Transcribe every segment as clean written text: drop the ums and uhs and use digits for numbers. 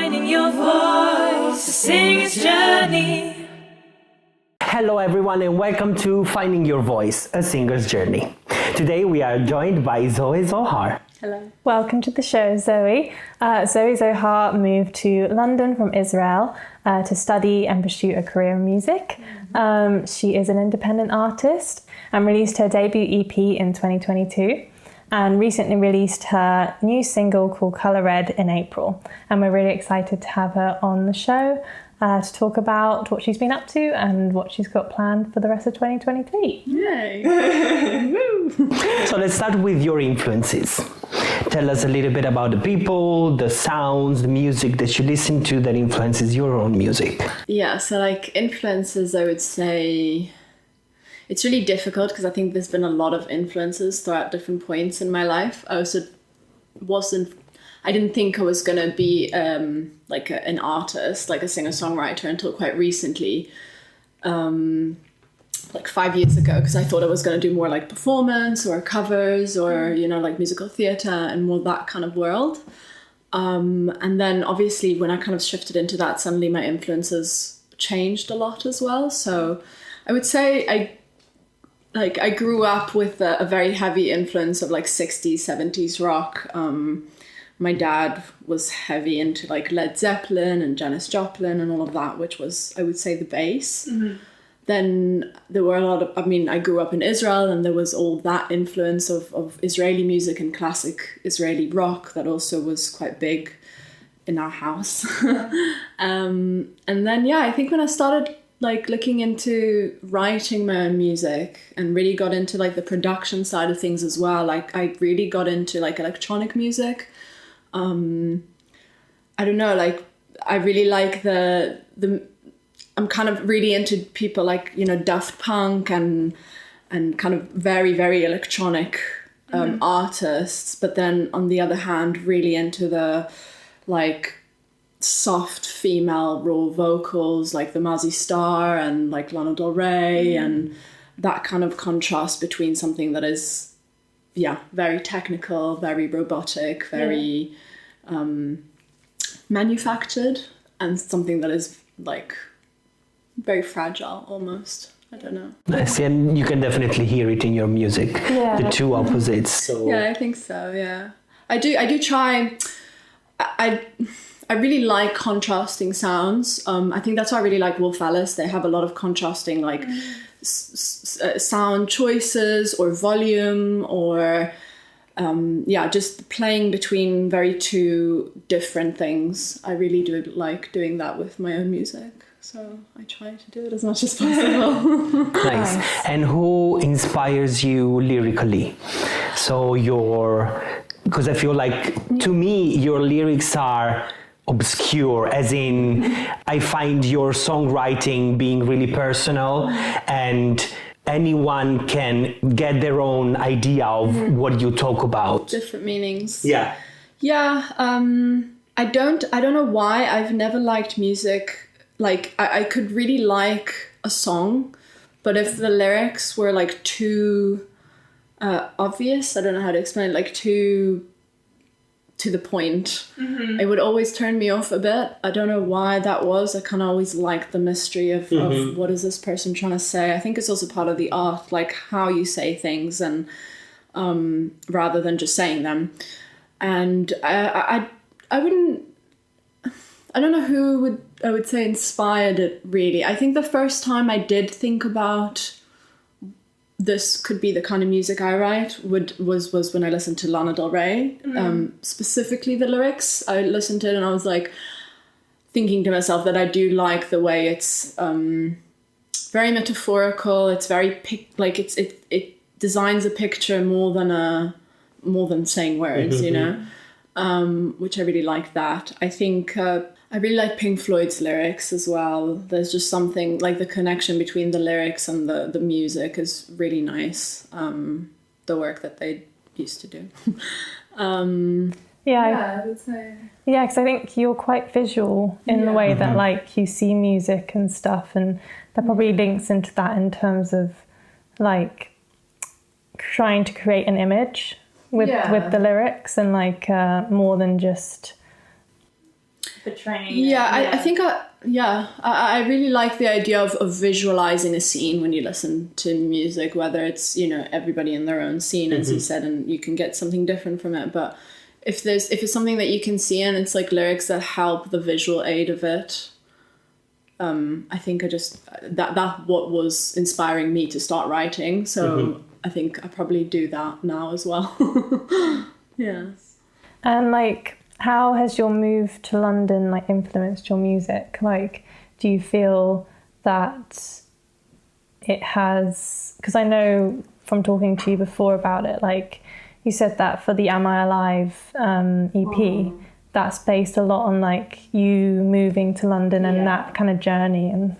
Finding your voice, a singer's journey. Hello everyone and welcome to Finding Your Voice, a singer's journey. Today we are joined by Zoë Zohar. Hello. Welcome to the show, Zoe. Zoë Zohar moved to London from Israel to study and pursue a career in music. She is an independent artist and released her debut EP in 2022 and recently released her new single called Colour Red in April. And we're really excited to have her on the show to talk about what she's been up to and what she's got planned for the rest of 2023. Yay! So let's start with your influences. Tell us a little bit about the people, the sounds, the music that you listen to that influences your own music. Yeah, so like influences, I would say it's really difficult because I think there's been a lot of influences throughout different points in my life. I didn't think I was going to be like an artist, like a singer-songwriter until quite recently, like 5 years ago, because I thought I was going to do more like performance or covers or, you know, like musical theatre and more that kind of world. And then obviously when I kind of shifted into that, suddenly my influences changed a lot as well. So I would say I grew up with a very heavy influence of like 60s, 70s rock. My dad was heavy into like Led Zeppelin and Janis Joplin and all of that, which was, I would say, the base. Mm-hmm. Then there were a lot of, I grew up in Israel and there was all that influence of Israeli music and classic Israeli rock that also was quite big in our house. And then, yeah, I think when I started like looking into writing my own music and really got into like the production side of things as well, like I really got into like electronic music. I don't know, like I really like the I'm kind of really into people like, you know, Daft Punk and kind of very, very electronic artists. But then on the other hand, really into the like soft female raw vocals like the Mazzy Star and like Lana Del Rey and that kind of contrast between something that is, yeah, very technical, very robotic, very manufactured and something that is like very fragile almost. I don't know. Nice, and you can definitely hear it in your music, the two opposites. So. Yeah, I think so, yeah. I do try, I really like contrasting sounds. I think that's why I really like Wolf Alice. They have a lot of contrasting like sound choices or volume or just playing between very two different things. I really do like doing that with my own music. So I try to do it as much as possible. Nice. And who inspires you lyrically? So because I feel like to me your lyrics are obscure, as in I find your songwriting being really personal and anyone can get their own idea of what you talk about. Different meanings. Yeah. Yeah. I don't know why I've never liked music. Like I could really like a song, but if the lyrics were like too obvious, I don't know how to explain it, like too to the point, it would always turn me off a bit. I don't know why that was. I kind of always liked the mystery of what is this person trying to say. I think it's also part of the art, like how you say things and rather than just saying them. And I don't know who I would say inspired it really. I think the first time I did think about this could be the kind of music I write was when I listened to Lana Del Rey, specifically the lyrics. I listened to it and I was like thinking to myself that I do like the way it's very metaphorical. It's very it designs a picture more than saying words, you know, which I really like that. I think I really like Pink Floyd's lyrics as well. There's just something like the connection between the lyrics and the music is really nice. The work that they used to do. I would say. Yeah, because I think you're quite visual in the way that like you see music and stuff, and that probably links into that in terms of like trying to create an image with the lyrics and like more than just portraying I think I really like the idea of visualizing a scene when you listen to music, whether it's, you know, everybody in their own scene, as you said, and you can get something different from it. But if it's something that you can see and it's like lyrics that help the visual aid of it, I think that what was inspiring me to start writing. So I think I probably do that now as well. Yeah. And like, how has your move to London like influenced your music? Like, do you feel that it has, because I know from talking to you before about it, like you said that for the Am I Alive EP, that's based a lot on like you moving to London and that kind of journey. And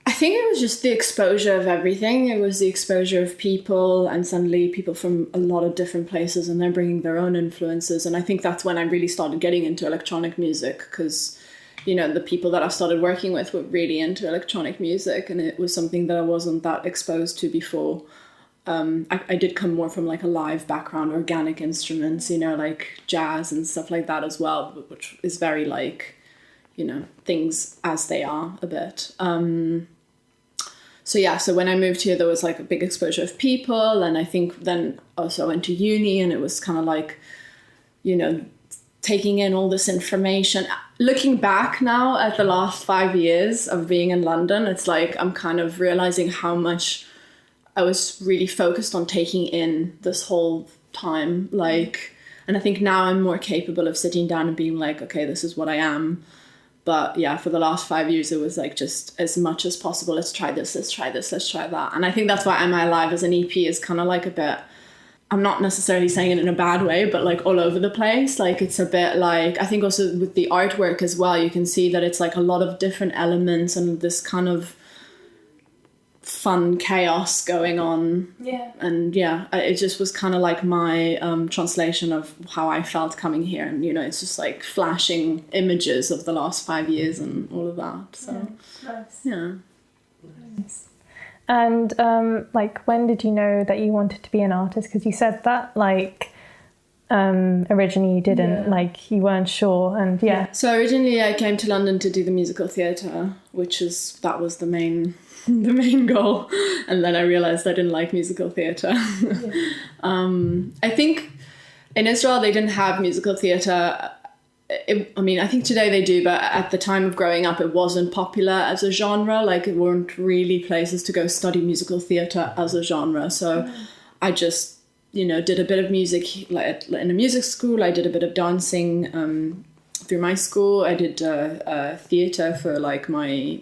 I think it was just the exposure of everything. It was the exposure of people, and suddenly people from a lot of different places, and they're bringing their own influences. And I think that's when I really started getting into electronic music, because, you know, the people that I started working with were really into electronic music, and it was something that I wasn't that exposed to before. I did come more from like a live background, organic instruments, you know, like jazz and stuff like that as well, which is very like, you know, things as they are a bit. So when I moved here, there was like a big exposure of people, and I think then also I went to uni, and it was kind of like, you know, taking in all this information. Looking back now at the last 5 years of being in London, it's like I'm kind of realizing how much I was really focused on taking in this whole time. Like, and I think now I'm more capable of sitting down and being like, okay, this is what I am. But yeah, for the last 5 years, it was like just as much as possible. Let's try this, let's try this, let's try that. And I think that's why Am I Alive as an EP is kind of like a bit, I'm not necessarily saying it in a bad way, but like all over the place. Like it's a bit like, I think also with the artwork as well, you can see that it's like a lot of different elements and this kind of fun chaos going on. And it just was kind of like my translation of how I felt coming here. And, you know, it's just like flashing images of the last 5 years and all of that. So nice. And like, when did you know that you wanted to be an artist? Because you said that like originally you didn't, like you weren't sure. And so originally I came to London to do the musical theatre, that was the main goal. And then I realized I didn't like musical theatre. I think in Israel they didn't have musical theatre. I think today they do, but at the time of growing up it wasn't popular as a genre. Like it weren't really places to go study musical theatre as a genre. So I just, you know, did a bit of music like in a music school. I did a bit of dancing through my school. I did theatre for like my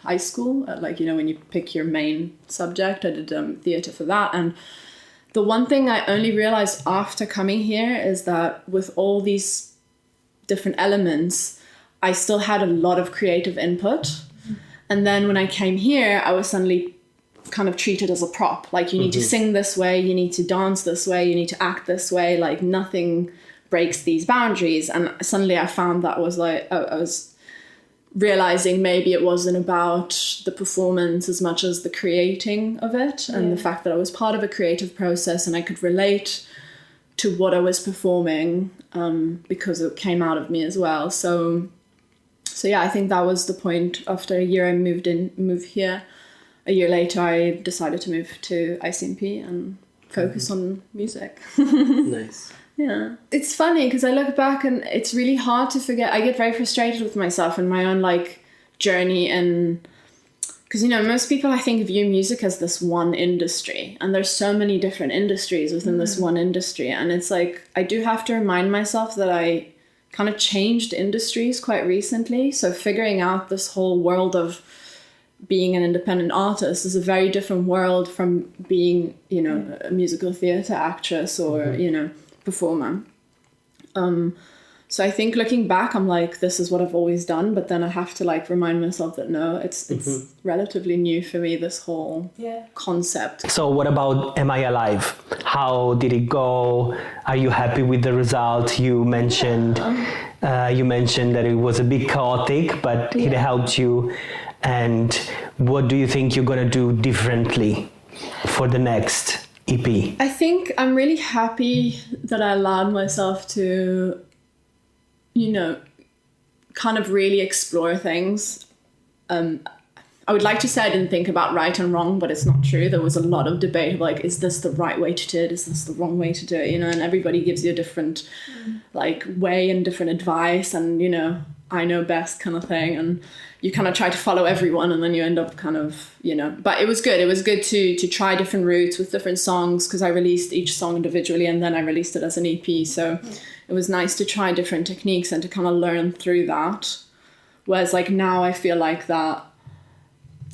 high school, like, you know, when you pick your main subject. I did theatre for that. And the one thing I only realized after coming here is that with all these different elements, I still had a lot of creative input. And then when I came here, I was suddenly kind of treated as a prop. Like, you need to sing this way, you need to dance this way, you need to act this way. Like, nothing breaks these boundaries. And suddenly I found that was like, I was realizing maybe it wasn't about the performance as much as the creating of it, and the fact that I was part of a creative process and I could relate to what I was performing because it came out of me as well. So yeah, I think that was the point. After a year I moved here. A year later I decided to move to ICMP and focus on music. Nice. Yeah. It's funny because I look back and it's really hard to forget. I get very frustrated with myself and my own like journey, and because, you know, most people I think view music as this one industry, and there's so many different industries within this one industry. And it's like, I do have to remind myself that I kind of changed industries quite recently. So figuring out this whole world of being an independent artist is a very different world from being, you know, a musical theatre actress or, you know, performer. So I think looking back, I'm like, this is what I've always done. But then I have to like remind myself that no, it's relatively new for me, this whole concept. So what about Am I Alive? How did it go? Are you happy with the result? You mentioned that it was a bit chaotic, but it helped you. And what do you think you're going to do differently for the next EP? I think I'm really happy that I allowed myself to you know, kind of really explore things. I would like to say I didn't think about right and wrong, but it's not true. There was a lot of debate of like, is this the right way to do it? Is this the wrong way to do it? You know, and everybody gives you a different like way and different advice, and, you know, I know best kind of thing. And you kind of try to follow everyone, and then you end up kind of, you know, but it was good. It was good to try different routes with different songs, because I released each song individually and then I released it as an EP. So it was nice to try different techniques and to kind of learn through that. Whereas like now I feel like that,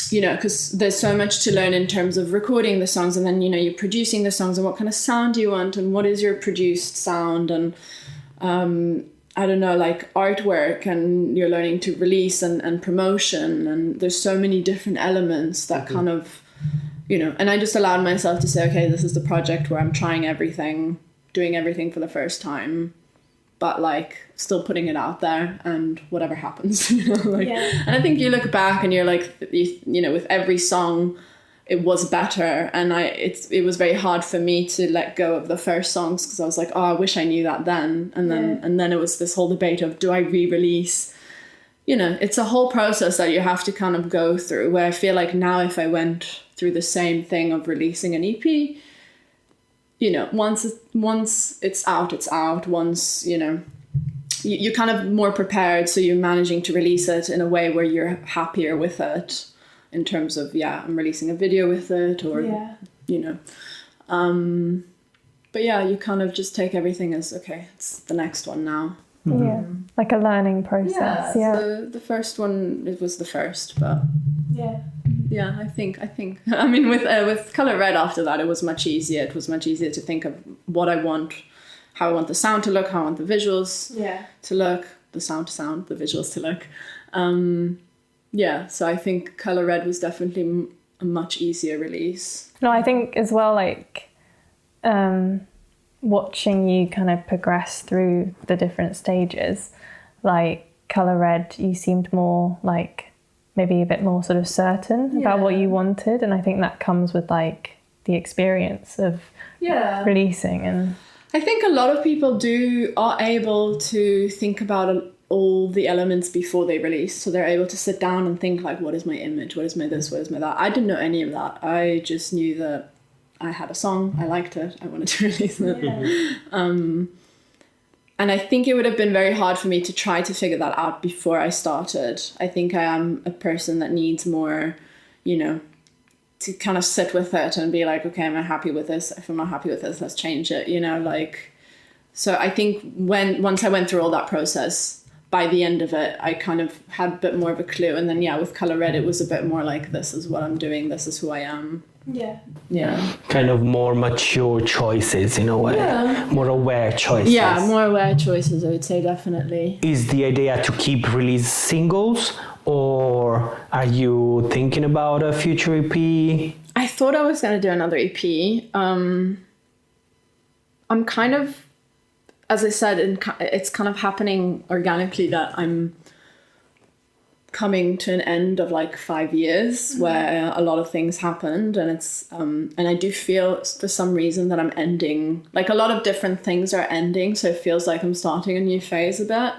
you know, because there's so much to learn in terms of recording the songs, and then, you know, you're producing the songs and what kind of sound do you want and what is your produced sound, and I don't know, like artwork, and you're learning to release and promotion, and there's so many different elements that kind of, you know, and I just allowed myself to say, okay, this is the project where I'm trying everything, doing everything for the first time, but like still putting it out there, and whatever happens, you know, like, and I think you look back and you're like, you know, with every song it was better, and it was very hard for me to let go of the first songs, because I was like, oh, I wish I knew that then, and then it was this whole debate of, do I re-release? You know, it's a whole process that you have to kind of go through, where I feel like now if I went through the same thing of releasing an EP, you know, once it's out, it's out. Once, you know, you're kind of more prepared, so you're managing to release it in a way where you're happier with it, in terms of, I'm releasing a video with it, or, you know. But yeah, you kind of just take everything as, okay, it's the next one now. Yeah, like a learning process. So the first one, it was the first, but yeah, I think. I mean, with Color Red after that, it was much easier. It was much easier to think of what I want, how I want the sound to look, how I want the visuals to look, the sound to sound, the visuals to look. So I think Color Red was definitely a much easier release. No, I think as well, like watching you kind of progress through the different stages, like Color Red, you seemed more like maybe a bit more sort of certain about what you wanted, and I think that comes with like the experience of releasing. And I think a lot of people are able to think about all the elements before they release, so they're able to sit down and think like, what is my image, what is my this, what is my that. I didn't know any of that. I just knew that I had a song, I liked it, I wanted to release it. And I think it would have been very hard for me to try to figure that out before I started. I think I am a person that needs more, you know, to kind of sit with it and be like, okay, am I happy with this? If I'm not happy with this, let's change it, you know, like. So I think once I went through all that process, by the end of it, I kind of had a bit more of a clue. And then, with Color Red, it was a bit more like, this is what I'm doing, this is who I am. Yeah. Kind of more mature choices in a way. More aware choices. Yeah, more aware choices, I would say, definitely. Is the idea to keep release singles, or are you thinking about a future EP? I thought I was going to do another EP. I'm kind of, as I said, it's kind of happening organically that I'm coming to an end of like 5 years where a lot of things happened, and it's and I do feel for some reason that I'm ending, like a lot of different things are ending, so it feels like I'm starting a new phase a bit.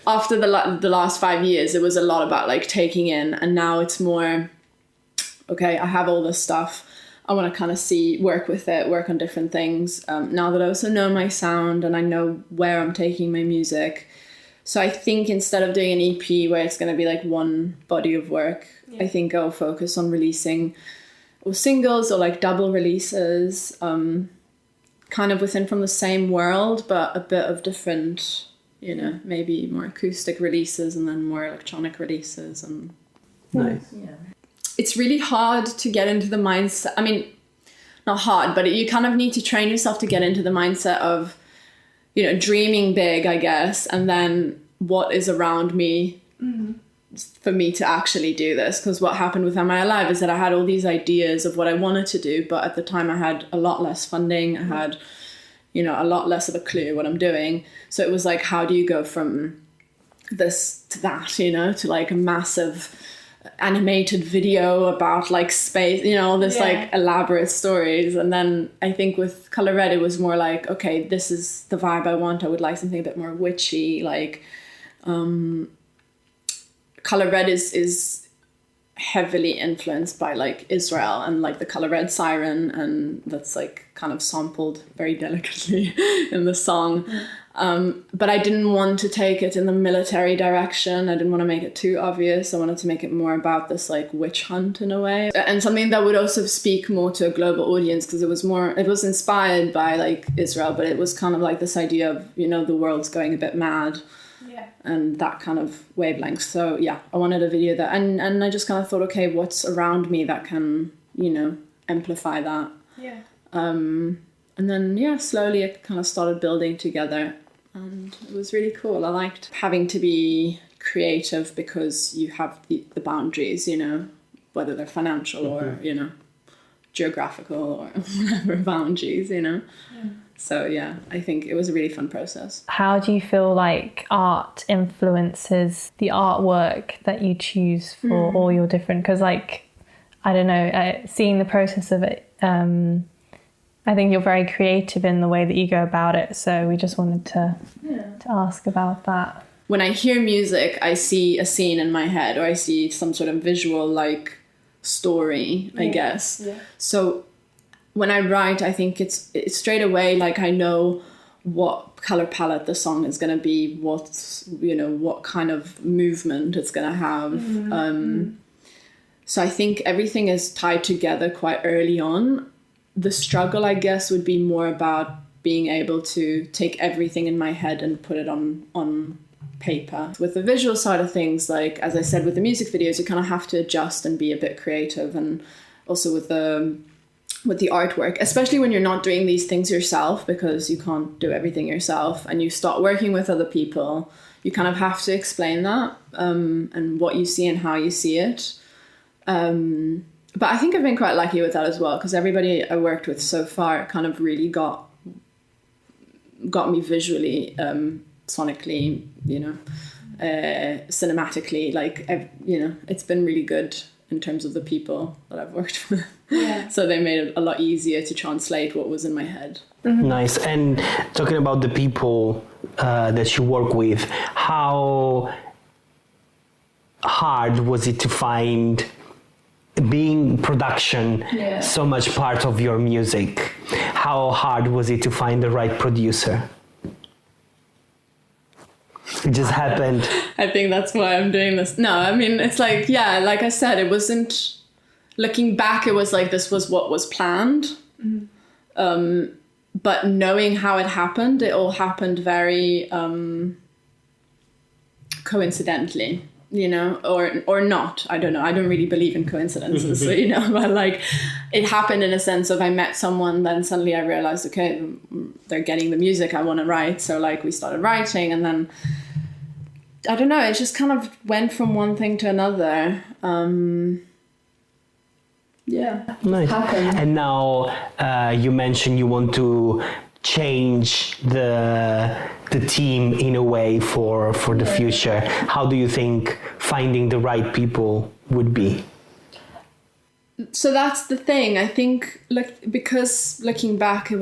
After the last 5 years, it was a lot about like taking in, and now it's more, okay, I have all this stuff, I want to kind of work with it, work on different things, now that I also know my sound and I know where I'm taking my music. So I think instead of doing an EP where it's going to be like one body of work, I think I'll focus on releasing singles or like double releases, kind of within from the same world, but a bit of different, you know, maybe more acoustic releases and then more electronic releases. And Nice. Yeah. It's really hard to get into the mindset. I mean, not hard, but you kind of need to train yourself to get into the mindset of, you know, dreaming big, I guess, and then what is around me for me to actually do this. Because what happened with Am I Alive is that I had all these ideas of what I wanted to do, but at the time I had a lot less funding. I had, you know, a lot less of a clue what I'm doing. So it was like, how do you go from this to that, you know, to like a massive animated video about like space, you know, all this like elaborate stories. And then I think with Color Red, it was more like, okay, this is the vibe I want. I would like something a bit more witchy, like Color Red is heavily influenced by like Israel and like the Color Red siren, and that's like kind of sampled very delicately in the song. But I didn't want to take it in the military direction. I didn't want to make it too obvious. I wanted to make it more about this like witch hunt in a way, and something that would also speak more to a global audience, because it was inspired by like Israel, but it was kind of like this idea of, you know, the world's going a bit mad. Yeah. And that kind of wavelength. So yeah, I wanted a video that, and I just kind of thought, okay, what's around me that can, you know, amplify that. Yeah. And then yeah, slowly it kind of started building together, and it was really cool. I liked having to be creative because you have the boundaries, you know, whether they're financial or, you know, geographical or whatever boundaries, you know. Yeah. So yeah, I think it was a really fun process. How do you feel like art influences the artwork that you choose for all your different, because like, I don't know, seeing the process of it, I think you're very creative in the way that you go about it. So we just wanted to ask about that. When I hear music, I see a scene in my head, or I see some sort of visual like story, I guess. Yeah. So when I write, I think it's straight away, like I know what color palette the song is going to be, what's, you know, what kind of movement it's going to have. So I think everything is tied together quite early on. The struggle, I guess, would be more about being able to take everything in my head and put it on paper. With the visual side of things, like, as I said, with the music videos, you kind of have to adjust and be a bit creative. And also with the artwork, especially when you're not doing these things yourself, because you can't do everything yourself, and you start working with other people, you kind of have to explain that, and what you see and how you see it. But I think I've been quite lucky with that as well, because everybody I worked with so far kind of really got me visually, sonically, you know, cinematically, like, you know, it's been really good in terms of the people that I've worked with. Yeah. So they made it a lot easier to translate what was in my head. Mm-hmm. Nice. And talking about the people that you work with, how hard was it to find, being production so much part of your music, how hard was it to find the right producer? It just happened. I think that's why I'm doing this. No, I mean, it's like, yeah, like I said, it wasn't, looking back, it was like, this was what was planned. Mm-hmm. But knowing how it happened, it all happened very coincidentally, you know, or not. I don't know. I don't really believe in coincidences, so, you know, but like it happened in a sense of I met someone, then suddenly I realized, okay, they're getting the music I want to write. So like we started writing, and then I don't know, it just kind of went from one thing to another. Yeah. Nice. Happened. And now you mentioned you want to change the team in a way for the future. How do you think finding the right people would be? So that's the thing. I think, because looking back, it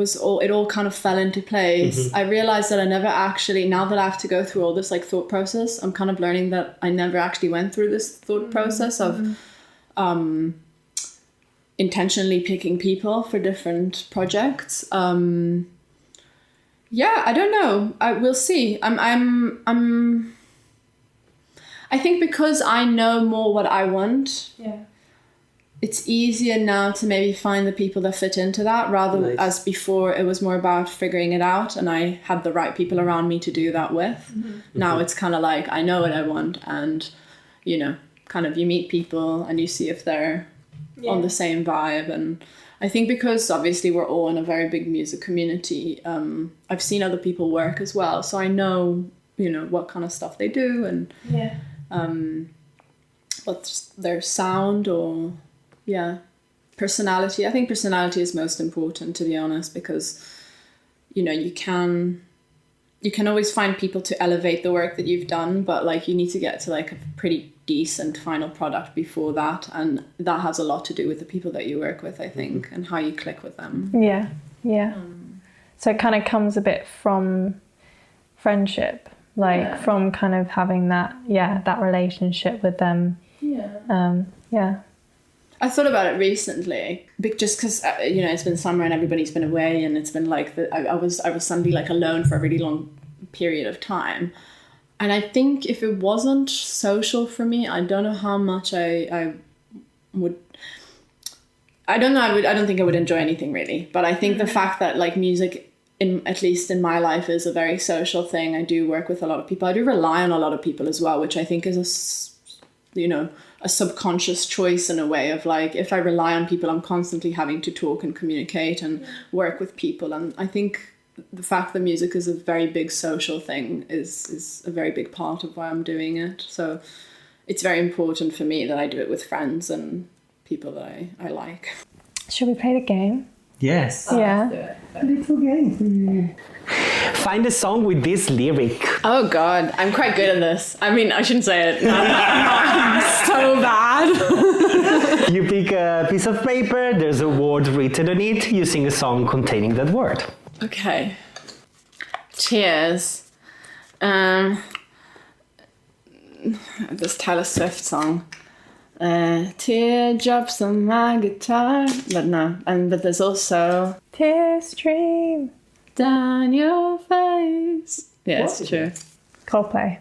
all kind of fell into place. Mm-hmm. I realized that I never actually, now that I have to go through all this like thought process, I'm kind of learning that I never actually went through this thought process of intentionally picking people for different projects. Yeah, I don't know. We'll see. I think because I know more what I want. Yeah. It's easier now to maybe find the people that fit into that, rather as before it was more about figuring it out, and I had the right people around me to do that with. Mm-hmm. Now it's kind of like I know what I want, and you know, kind of you meet people and you see if they're on the same vibe. And I think because obviously we're all in a very big music community, I've seen other people work as well, so I know, you know, what kind of stuff they do and what's their sound or personality. I think personality is most important, to be honest, because you know you can always find people to elevate the work that you've done, but like you need to get to like a pretty decent final product before that, and that has a lot to do with the people that you work with, I think, and how you click with them. So it kind of comes a bit from friendship, like from kind of having that relationship with them. I thought about it recently, just because it's been summer and everybody's been away, and it's been like I was suddenly like alone for a really long period of time, and I think if it wasn't social for me, I don't know how much I would. I don't know. I don't think I would enjoy anything really, but I think the fact that like music, at least in my life, is a very social thing. I do work with a lot of people. I do rely on a lot of people as well, which I think is a subconscious choice in a way of like, if I rely on people, I'm constantly having to talk and communicate and work with people. And I think the fact that music is a very big social thing is a very big part of why I'm doing it. So it's very important for me that I do it with friends and people that I like. Should we play the game? Yes. Yeah. Little game for you. Find a song with this lyric. Oh God, I'm quite good at this. I mean, I shouldn't say it. I'm so bad. You pick a piece of paper, there's a word written on it, you sing a song containing that word. Okay. Tears. This Taylor Swift song. Teardrops on my guitar. But no. But there's also Tear stream down your face. Yeah, it's true. Coldplay.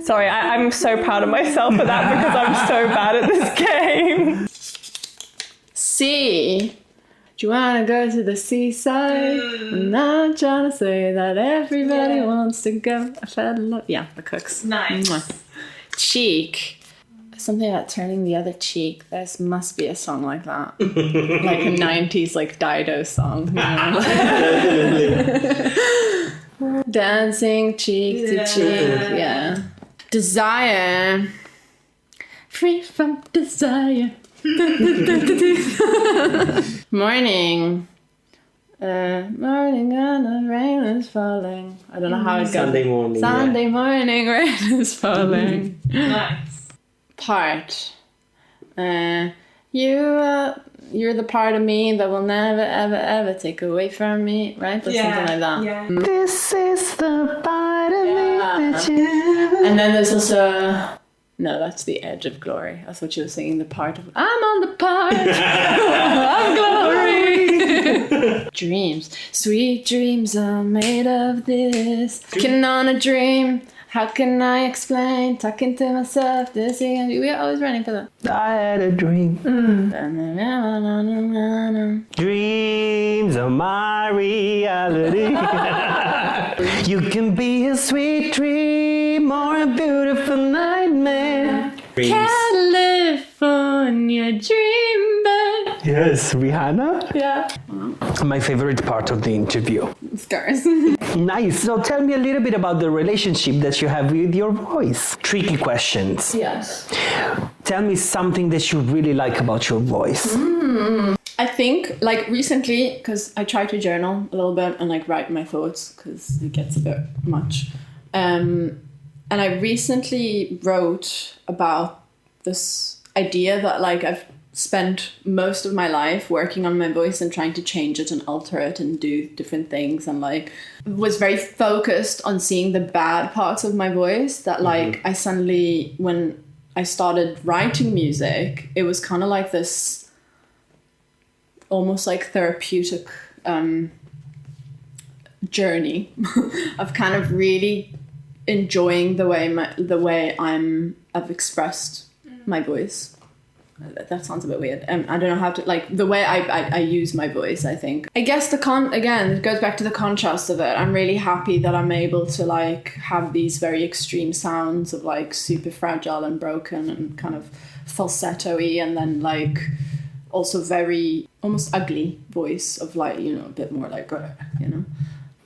Sorry, I'm so proud of myself for that because I'm so bad at this game. Sea. Do you want to go to the seaside? I'm not trying to say that everybody wants to go. I fell in love. Yeah, the Cooks. Nice. Mwah. Cheek. Something about turning the other cheek. There must be a song like that. Like a 90s like Dido song. Dancing cheek to cheek. Yeah. Desire. Free from desire. Morning. Morning and the rain is falling. I don't know how it goes. Sunday morning. Sunday morning, rain is falling. Nice. Part. You're the part of me that will never, ever, ever take away from me. Right? Or something like that. Yeah. This is the part of me that you... And then there's also... No, that's The Edge of Glory. I thought you were singing the part of... I'm on the part of glory. Dreams. Sweet dreams are made of this. Working on a dream. How can I explain? Talking to myself. This thing. We're always running for that. I had a dream. Dreams are my reality. You can be a sweet dream or a beautiful nightmare. California dream bed. Yes, Rihanna. Yeah. My favorite part of the interview. Scars. Nice. So tell me a little bit about the relationship that you have with your voice. Tricky questions. Yes. Tell me something that you really like about your voice. I think, like, recently, because I try to journal a little bit and, like, write my thoughts, because it gets a bit much. And I recently wrote about this idea that, like, I've spent most of my life working on my voice and trying to change it and alter it and do different things, and, like, was very focused on seeing the bad parts of my voice that, like, I suddenly, when I started writing music, it was kind of like this almost like therapeutic journey of kind of really enjoying the way I've expressed my voice. That sounds a bit weird. I don't know how to, like, the way I use my voice, I think. I guess again, it goes back to the contrast of it. I'm really happy that I'm able to, like, have these very extreme sounds of, like, super fragile and broken and kind of falsetto-y, and then, like, also very almost ugly voice of, like, you know, a bit more like, you know.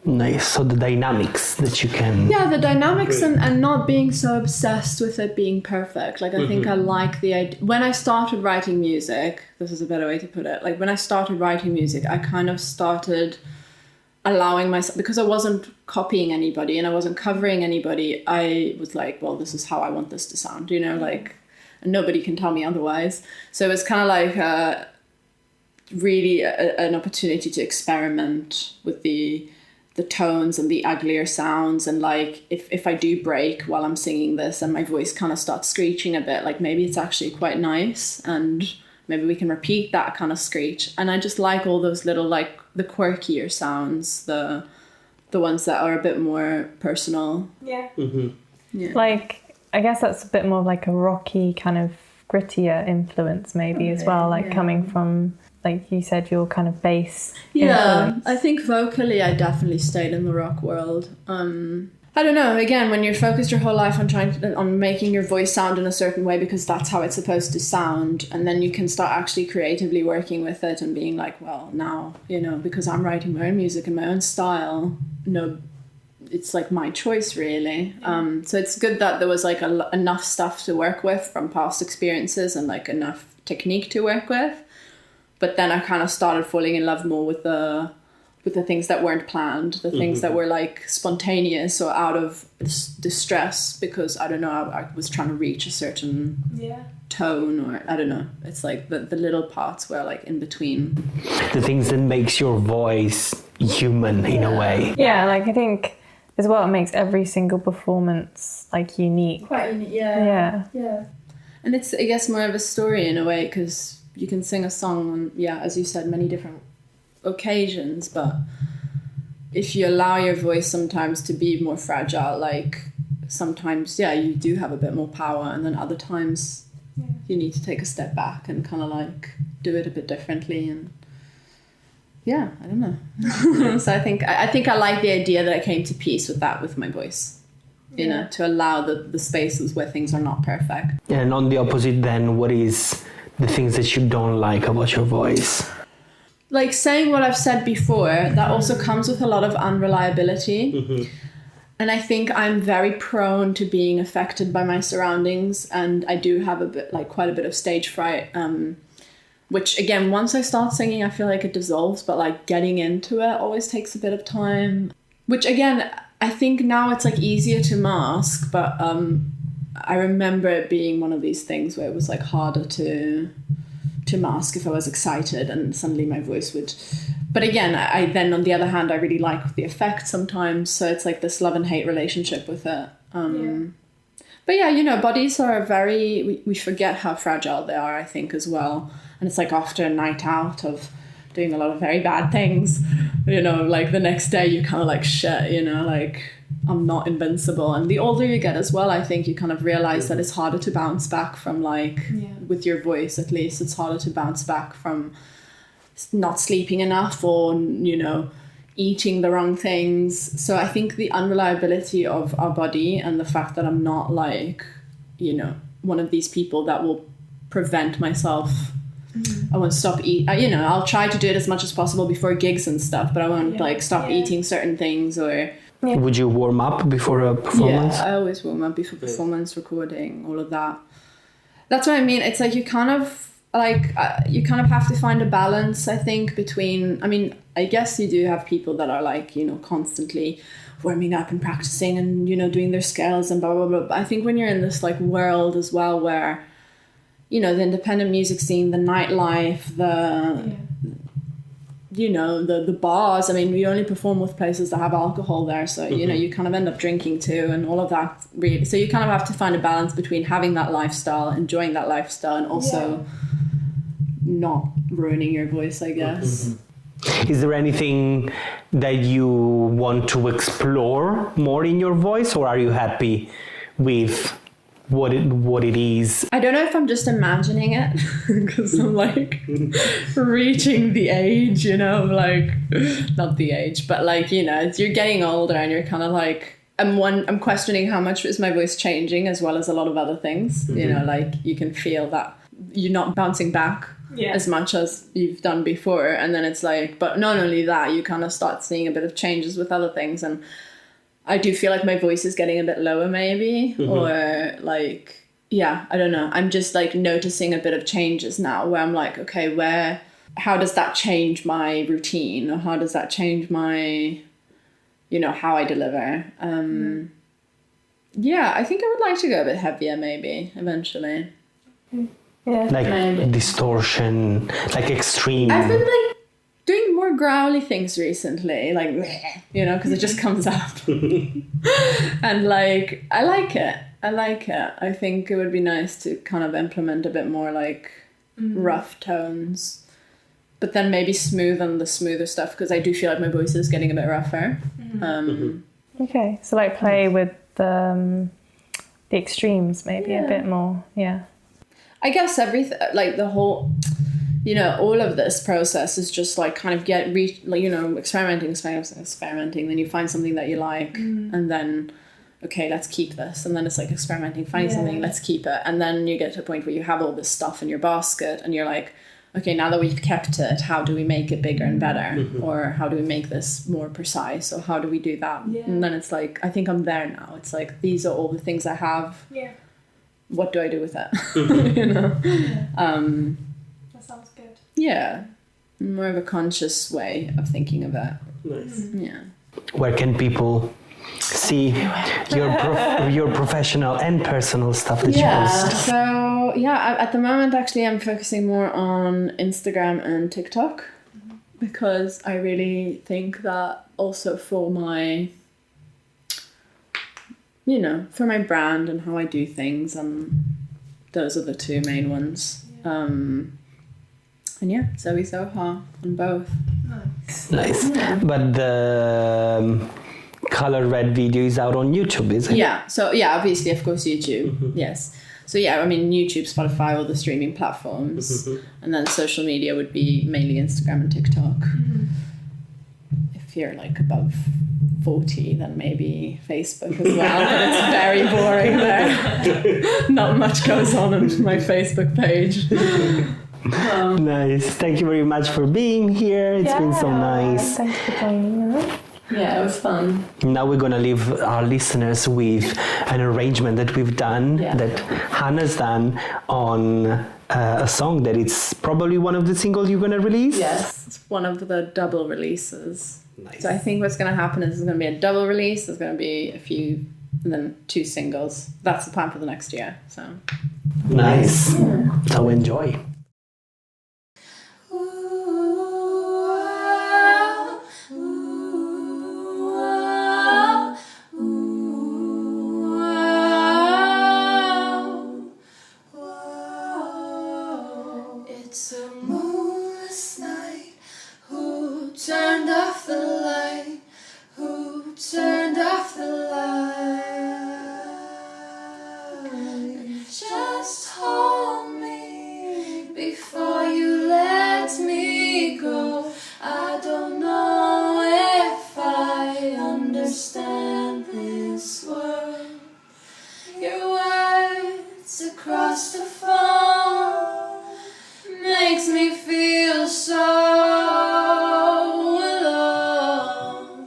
Nice. So the dynamics that you can... Yeah, the dynamics and not being so obsessed with it being perfect. Like, I think I like the idea. When I started writing music, this is a better way to put it. Like, when I started writing music, I kind of started allowing myself, because I wasn't copying anybody and I wasn't covering anybody. I was like, well, this is how I want this to sound, you know, like, and nobody can tell me otherwise. So it was kind of like really an opportunity to experiment with the the tones and the uglier sounds, and like if I do break while I'm singing this and my voice kind of starts screeching a bit, like maybe it's actually quite nice and maybe we can repeat that kind of screech. And I just like all those little, like the quirkier sounds, the ones that are a bit more personal. Yeah. Yeah. Like, I guess that's a bit more of like a rocky kind of grittier influence maybe as well, like coming from, like you said, your kind of bass influence. I think vocally I definitely stayed in the rock world. I don't know, again, when you're focused your whole life on making your voice sound in a certain way because that's how it's supposed to sound, and then you can start actually creatively working with it and being like, well, now, you know, because I'm writing my own music in my own style, no, it's like my choice really. So it's good that there was like enough stuff to work with from past experiences and like enough technique to work with. But then I kind of started falling in love more with the things that weren't planned, the things that were like spontaneous or out of distress because, I don't know, I was trying to reach a certain tone, or I don't know. It's like the little parts were like in between. The things that makes your voice human in a way. Yeah, like I think as well it makes every single performance like unique. Quite unique, Yeah. And it's, I guess, more of a story in a way because you can sing a song on, as you said, many different occasions, but if you allow your voice sometimes to be more fragile, like sometimes you do have a bit more power, and then other times you need to take a step back and kind of like do it a bit differently. And I don't know. So I think I like the idea that I came to peace with that with my voice, you know, to allow the spaces where things are not perfect. And on the opposite then, what is the things that you don't like about your voice? Like saying what I've said before, that also comes with a lot of unreliability. And I think I'm very prone to being affected by my surroundings, and I do have quite a bit of stage fright, which again, once I start singing, I feel like it dissolves, but like getting into it always takes a bit of time, which again, I think now it's like easier to mask, but I remember it being one of these things where it was like harder to mask if I was excited and suddenly my voice would. But again, I then on the other hand, I really like the effect sometimes, so it's like this love and hate relationship with it. But you know, bodies are we forget how fragile they are, I think, as well. And it's like after a night out of doing a lot of very bad things, you know, like the next day you're kind of like, shit, you know, like I'm not invincible. And the older you get as well, I think you kind of realize that it's harder to bounce back from with your voice, at least it's harder to bounce back from not sleeping enough or, you know, eating the wrong things. So I think the unreliability of our body and the fact that I'm not like, you know, one of these people that will prevent myself. I won't stop eating, you know, I'll try to do it as much as possible before gigs and stuff, but I won't stop eating certain things or... Would you warm up before a performance? Yeah, I always warm up before performance, recording, all of that. That's what I mean. It's like you kind of have to find a balance, I think, between... I mean, I guess you do have people that are like, you know, constantly warming up and practicing and, you know, doing their scales and blah, blah, blah. But I think when you're in this like world as well where, you know, the independent music scene, the nightlife, you know, the bars. I mean, we only perform with places that have alcohol there. So, you know, you kind of end up drinking too and all of that. Really. So you kind of have to find a balance between having that lifestyle, enjoying that lifestyle, and also not ruining your voice, I guess. Is there anything that you want to explore more in your voice, or are you happy with what it is? I don't know if I'm just imagining it because I'm like reaching the age, you know, like not the age, but like, you know, you're getting older and you're kind of like, I'm questioning how much is my voice changing as well as a lot of other things, you know, like you can feel that you're not bouncing back as much as you've done before. And then it's like, but not only that, you kind of start seeing a bit of changes with other things. And I do feel like my voice is getting a bit lower maybe, or like, I don't know. I'm just like noticing a bit of changes now where I'm like, okay, how does that change my routine, or how does that change my, you know, how I deliver? I think I would like to go a bit heavier maybe eventually. Like distortion, like extreme. I've been like doing more more growly things recently, like, you know, because it just comes up. And like, I like it. I think it would be nice to kind of implement a bit more like rough tones, but then maybe smoothen the smoother stuff, because I do feel like my voice is getting a bit rougher. Okay, so like play with the extremes maybe a bit more. Yeah. I guess everything, like the whole, you know, all of this process is just like kind of like, you know, experimenting. Then you find something that you like, and then, okay, let's keep this. And then it's like experimenting, finding something, let's keep it. And then you get to a point where you have all this stuff in your basket, and you're like, okay, now that we've kept it, how do we make it bigger and better? Or how do we make this more precise? Or how do we do that? And then it's like, I think I'm there now. It's like, these are all the things I have. Yeah. What do I do with it? You know? That sounds good. Yeah. More of a conscious way of thinking of it. Nice. Yeah. Where can people see your professional and personal stuff that you post? So at the moment actually I'm focusing more on Instagram and TikTok, because I really think that also for my, you know, for my brand and how I do things, and those are the two main ones. And yeah, Zoë Zohar on both. Nice. But the color red video is out on YouTube, is it? Yeah. So yeah, obviously, of course, YouTube. Yes. So yeah, I mean, YouTube, Spotify, all the streaming platforms, and then social media would be mainly Instagram and TikTok. If you're like above 40, then maybe Facebook as well, but it's very boring there. Not much goes on my Facebook page. Nice. Thank you very much for being here. It's been so nice. Thanks for joining us. Yeah, it was fun. Now we're going to leave our listeners with an arrangement that we've done, that Hannah's done on a song that it's probably one of the singles you're going to release. Yes, it's one of the double releases. Nice. So I think what's going to happen is there's going to be a double release, there's going to be a few, and then 2 singles. That's the plan for the next year. So Nice. So enjoy. It's a moonless night. Who turned off the light? Who turned off the light? Just hold me before you let me go. I don't know if I understand this world. Your words across the phone makes me feel so alone.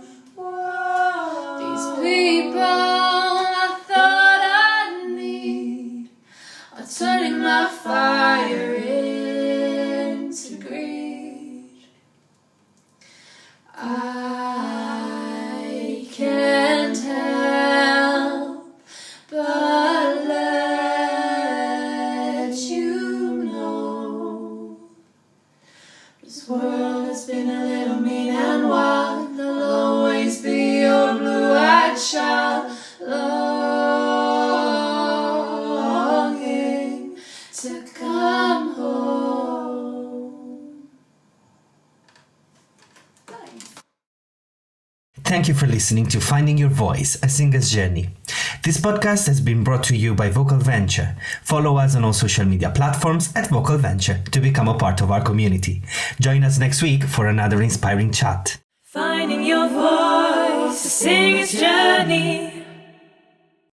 These people I thought I'd need are turning my fire into greed. I can't help but let you know this world has been a little mean and wild. There'll always be your blue-eyed child longing to come home. Thank you for listening to Finding Your Voice, a Singer's Journey. This podcast has been brought to you by Vocal Venture. Follow us on all social media platforms at Vocal Venture to become a part of our community. Join us next week for another inspiring chat. Finding your voice, a singer's journey.